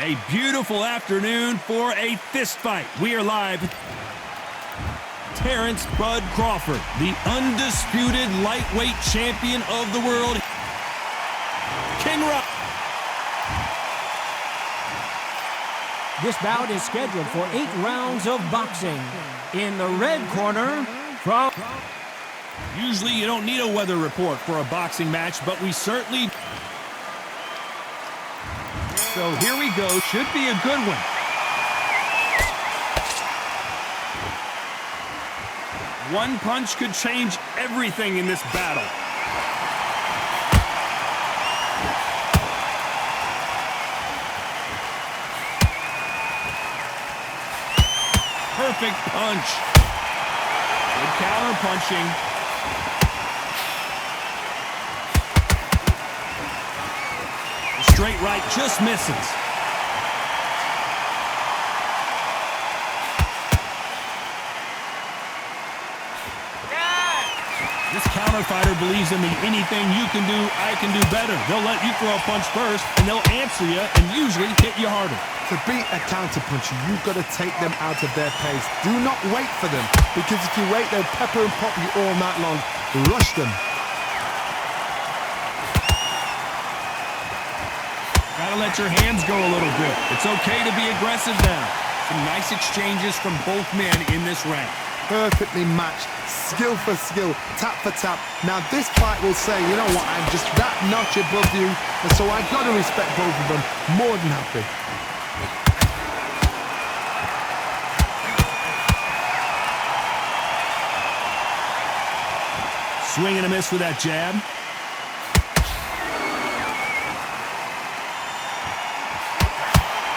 A beautiful afternoon for a fist fight. We are live. Terrence Bud Crawford, the undisputed lightweight champion of the world. King Rock. This bout is scheduled for 8 rounds of boxing. In the red corner, from... Usually you don't need a weather report for a boxing match, but we certainly... So here we go. Should be a good one. One punch could change everything in this battle. Perfect punch. Good counter punching. The straight right just misses. This counter fighter believes in the anything you can do, I can do better. They'll let you throw a punch first, and they'll answer you and usually hit you harder. To beat a counter-puncher, you've got to take them out of their pace. Do not wait for them, because if you wait, they'll pepper and pop you all night long. Rush them. Gotta let your hands go a little bit. It's okay to be aggressive now. Some nice exchanges from both men in this round. Perfectly matched, skill for skill, tap for tap. Now this fight will say, you know what, I'm just that notch above you, and so I've got to respect both of them. More than happy. Swing and a miss with that jab.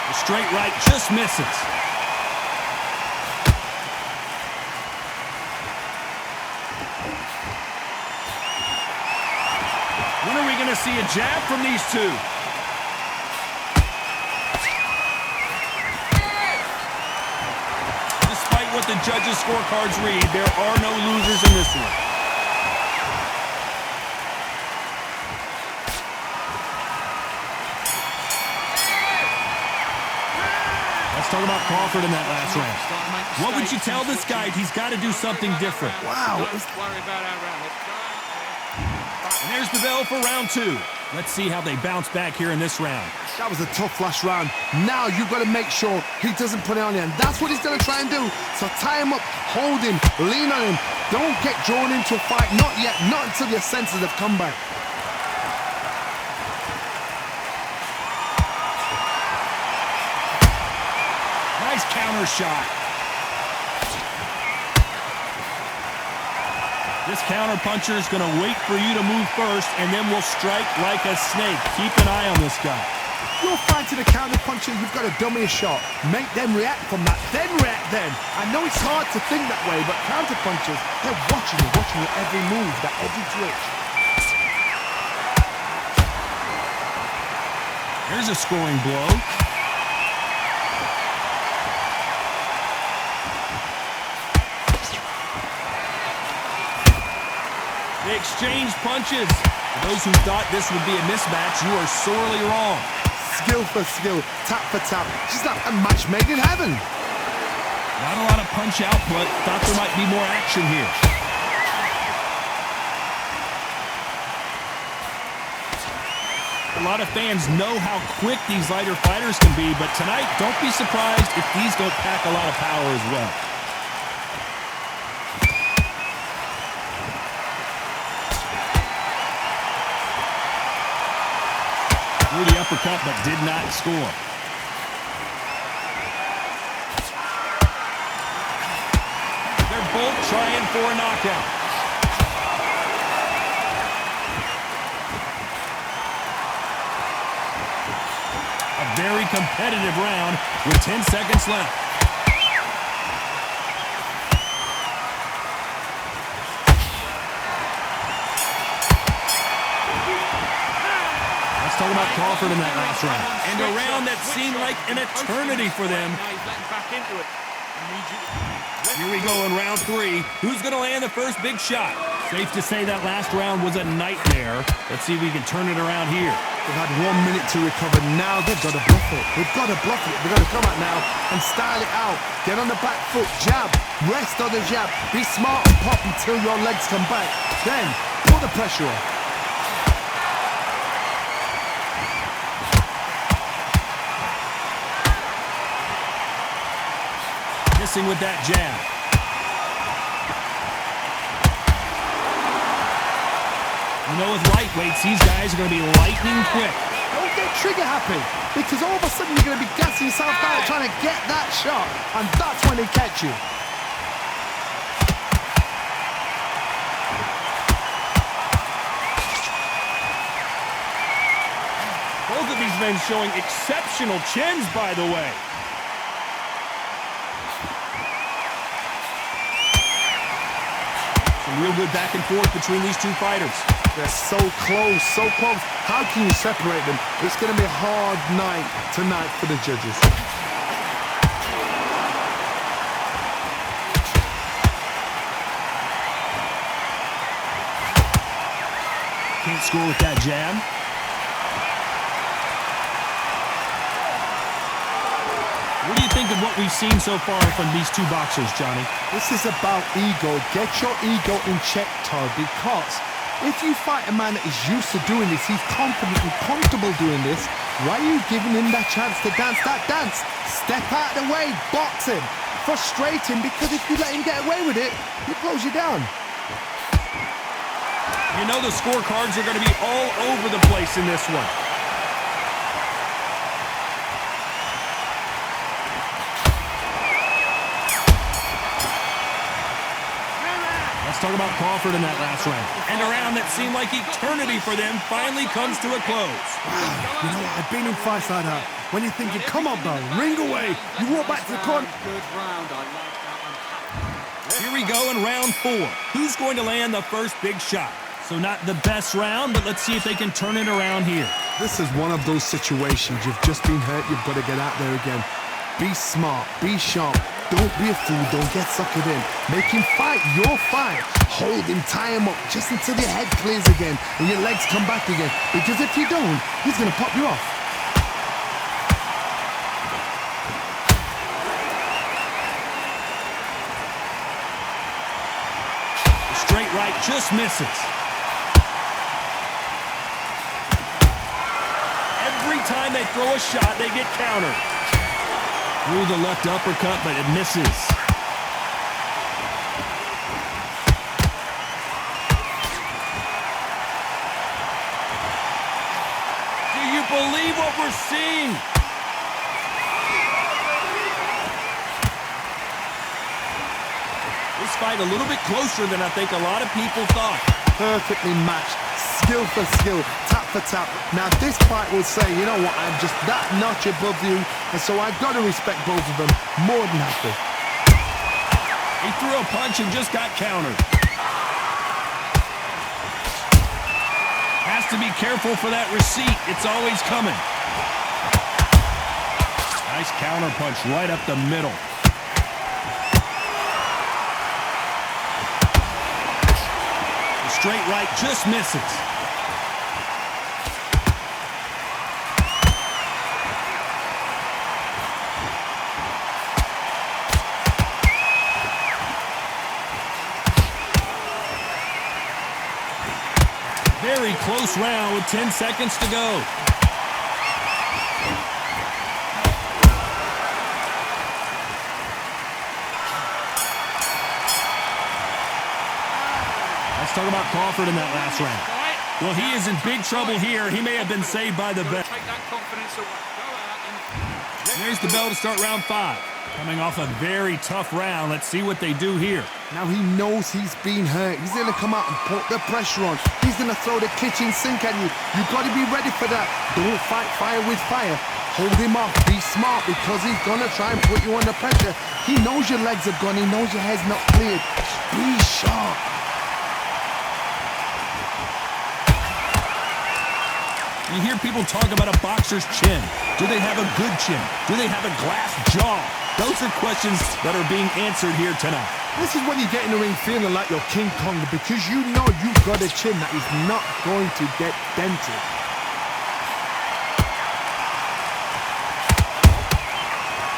The straight right just misses. When are we going to see a jab from these two? Despite what the judges' scorecards read, there are no losers in this one. Let's talk about Crawford in that last round. What would you tell this guy? He's got to do something different. Wow. And there's the bell for round 2. Let's see how they bounce back here in this round. That was a tough last round. Now you've got to make sure he doesn't put it on you, and that's what he's going to try and do. So tie him up, hold him, lean on him. Don't get drawn into a fight. Not yet. Not until your senses have come back. Nice counter shot. This counter puncher is going to wait for you to move first, and then will strike like a snake. Keep an eye on this guy. You're fighting a counter puncher, you've got to dummy a shot. Make them react from that, then react then. I know it's hard to think that way, but counter punchers, they're watching your every move, that every twitch. There's a scoring blow. They exchange punches. For those who thought this would be a mismatch, you are sorely wrong. Skill for skill, tap for tap. Just like a match made in heaven. Not a lot of punch output. Thought there might be more action here. A lot of fans know how quick these lighter fighters can be, but tonight, don't be surprised if these don't pack a lot of power as well. Threw the uppercut, but did not score. They're both trying for a knockout. A very competitive round with 10 seconds left. Talk about Crawford in that last round. And a round that seemed like an eternity for them. Here we go in round 3. Who's going to land the first big shot? Safe to say that last round was a nightmare. Let's see if we can turn it around here. They've had 1 minute to recover. Now they've got to bluff it. They've got to bluff it. They've got to come out now and style it out. Get on the back foot, jab, rest on the jab. Be smart and pop until your legs come back. Then put the pressure on. Missing with that jab. You know, with lightweights, these guys are going to be lightning quick. Don't get trigger happy, because all of a sudden you're going to be gassing yourself out trying to get that shot, and that's when they catch you. Both of these men showing exceptional chins, by the way. Some real good back and forth between these two fighters. They're so close, so close. How can you separate them? It's going to be a hard night tonight for the judges. Can't score with that jab. What do you think of what we've seen so far from these two boxers, Johnny? This is about ego. Get your ego in check, Todd, because if you fight a man that is used to doing this, he's confident and comfortable doing this, why are you giving him that chance to dance that dance? Step out of the way, box him, frustrate him, because if you let him get away with it, he'll close you down. You know the scorecards are going to be all over the place in this one. Let's talk about Crawford in that last round. And a round that seemed like eternity for them finally comes to a close. Wow, you know what? I've been in fights like that. When you're thinking, come on, bro, ring away. You walk back to the corner. Here we go in round 4. Who's going to land the first big shot? So not the best round, but let's see if they can turn it around here. This is one of those situations. You've just been hurt. You've got to get out there again. Be smart. Be sharp. Don't be a fool. Don't get suckered in. Make him fight your fight. Hold him, tie him up just until your head clears again and your legs come back again. Because if you don't, he's going to pop you off. The straight right just misses. Every time they throw a shot, they get countered. Through the left uppercut, but it misses. Do you believe what we're seeing? This fight a little bit closer than I think a lot of people thought. Perfectly matched. Skill for skill. Tap for tap. Now this fight will say, you know what, I'm just that notch above you, and so I've got to respect both of them more than happy. He threw a punch and just got countered. Has to be careful for that receipt. It's always coming. Nice counter punch right up the middle. The straight right just misses. Very close round with 10 seconds to go. Let's talk about Crawford in that last round. Well, he is in big trouble here. He may have been saved by the bell. There's the bell to start round 5. Coming off a very tough round. Let's see what they do here. Now he knows he's been hurt. He's going to come out and put the pressure on. He's going to throw the kitchen sink at you. You've got to be ready for that. Don't fight fire with fire. Hold him off. Be smart, because he's going to try and put you under pressure. He knows your legs are gone. He knows your head's not cleared. Be sharp. You hear people talk about a boxer's chin. Do they have a good chin? Do they have a glass jaw? Those are questions that are being answered here tonight. This is when you get in the ring feeling like you're King Kong because you know you've got a chin that is not going to get dented.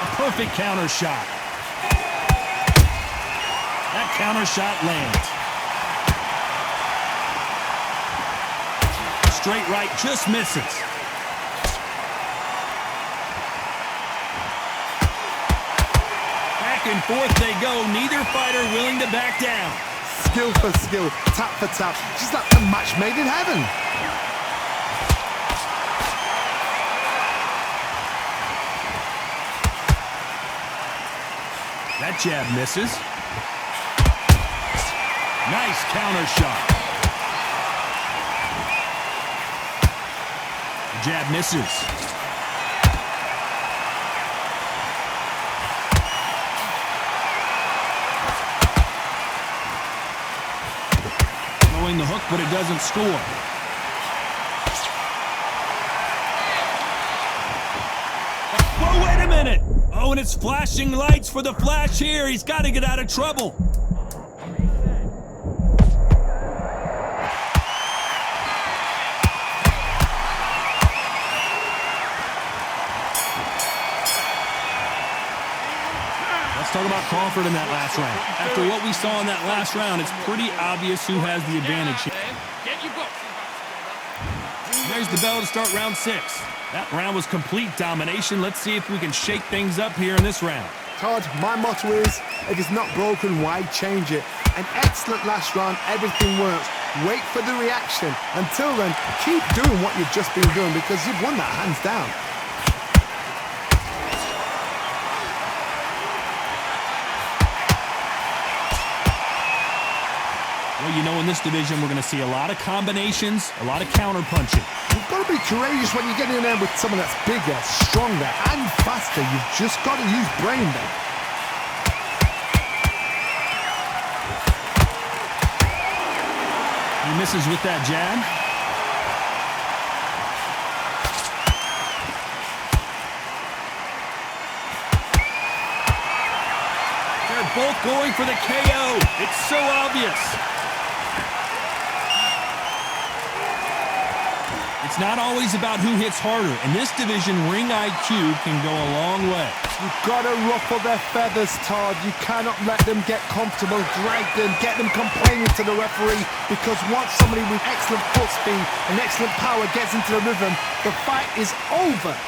A perfect counter shot. That counter shot lands. Straight right just misses. Back and forth they go. Neither fighter willing to back down. Skill for skill, tap for tap. Just like a match made in heaven. That jab misses. Nice counter shot. Jab misses. Throwing the hook, but it doesn't score. Whoa, wait a minute! Oh, and it's flashing lights for the Flash here. He's got to get out of trouble. Let's talk about Crawford in that last round. After what we saw in that last round, it's pretty obvious who has the advantage here. There's the bell to start round 6. That round was complete domination. Let's see if we can shake things up here in this round. Todd, my motto is, if it's not broken, why change it? An excellent last round, everything works. Wait for the reaction. Until then, keep doing what you've just been doing because you've won that hands down. Well, you know, in this division, we're going to see a lot of combinations, a lot of counter punching. You've got to be courageous when you get in there with someone that's bigger, stronger, and faster. You've just got to use brain there. He misses with that jab. They're both going for the KO. It's so obvious. It's not always about who hits harder. In this division, ring IQ can go a long way. You've got to ruffle their feathers, Todd. You cannot let them get comfortable, drag them, get them complaining to the referee, because once somebody with excellent foot speed and excellent power gets into the rhythm, the fight is over.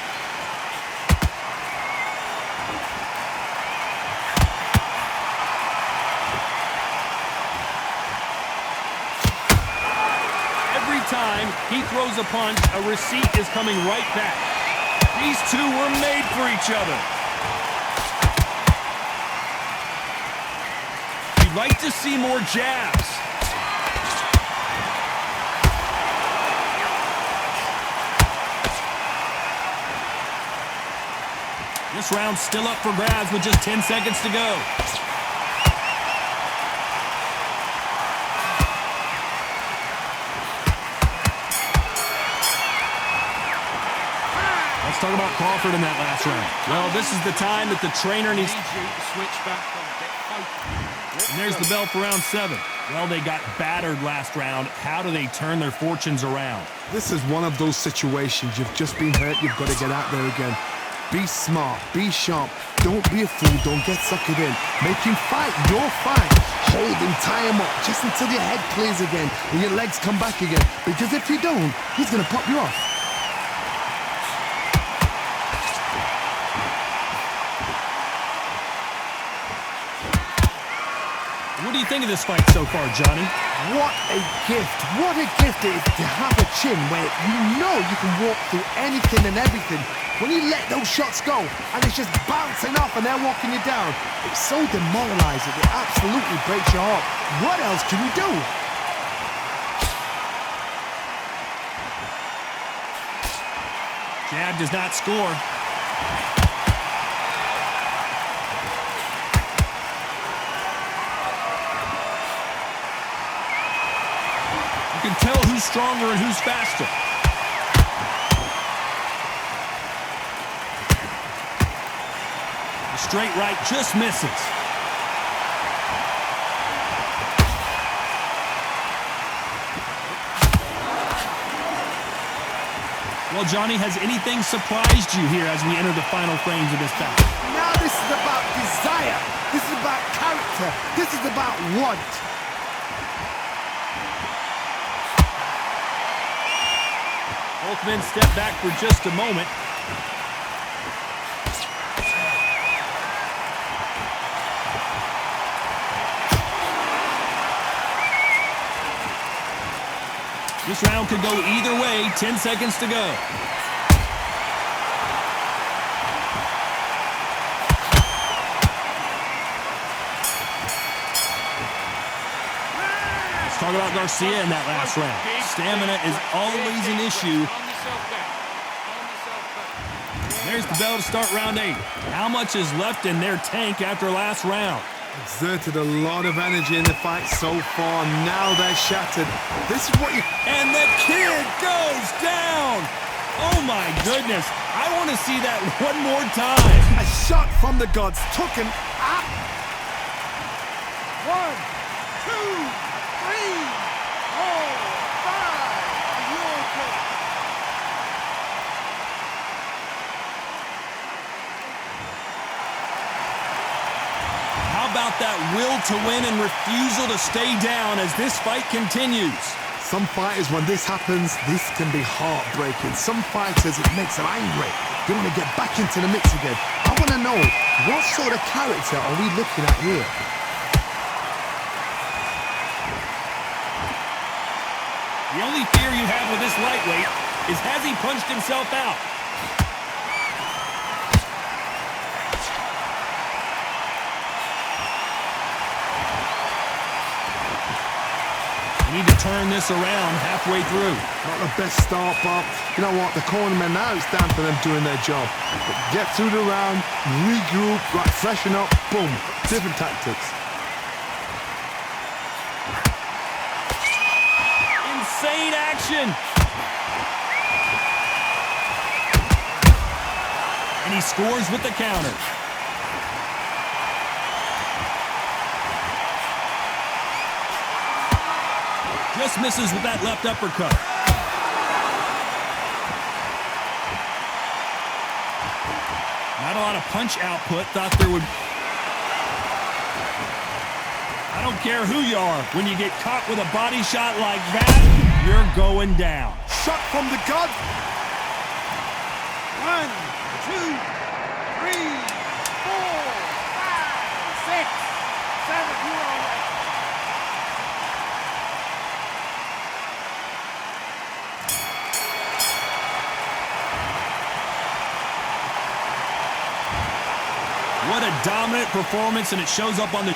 Time he throws a punch, a receipt is coming right back. These two were made for each other. You'd like to see more jabs. This round's still up for grabs with just 10 seconds to go. Talk about Crawford in that last round. Well, this is the time that the trainer needs to switch back on. And there's the bell for round 7. Well, they got battered last round. How do they turn their fortunes around? This is one of those situations. You've just been hurt. You've got to get out there again. Be smart. Be sharp. Don't be a fool. Don't get suckered in. Make him fight your fight. Hold him. Tie him up just until your head clears again and your legs come back again. Because if you don't, he's going to pop you off. What do you think of this fight so far, Johnny? What a gift. What a gift it is to have a chin where you know you can walk through anything and everything. When you let those shots go and it's just bouncing off and they're walking you down, it's so demoralizing. It absolutely breaks your heart. What else can you do? Jab does not score. You can tell who's stronger and who's faster. The straight right, just misses. Well, Johnny, has anything surprised you here as we enter the final frames of this bout? Now this is about desire. This is about character. This is about want. Both men step back for just a moment. This round could go either way. 10 seconds to go. Let's talk about Garcia in that last round. Stamina is always an issue. There's the bell to start round 8. How much is left in their tank after last round? Exerted a lot of energy in the fight so far. Now they're shattered. This is what you... And the kid goes down. Oh, my goodness. I want to see that one more time. A shot from the gods took him up. 1, 2, 3, 4, 5. How about that will to win and refusal to stay down as this fight continues? Some fighters, when this happens, this can be heartbreaking. Some fighters, it makes them angry. They want to get back into the mix again. I want to know, what sort of character are we looking at here? The only fear you have with this lightweight is, has he punched himself out? Need to turn this around halfway through. Not the best start, but you know what? The cornermen, now it's down for them doing their job. But get through the round, regroup, right, freshen up, boom. Different tactics. Insane action. And he scores with the counter. Just misses with that left uppercut. Not a lot of punch output. Thought there would... I don't care who you are. When you get caught with a body shot like that, you're going down. Shot from the gods. 1, 2, 3, 4, 5, 6, 7. You are right. What a dominant performance, and it shows up on the...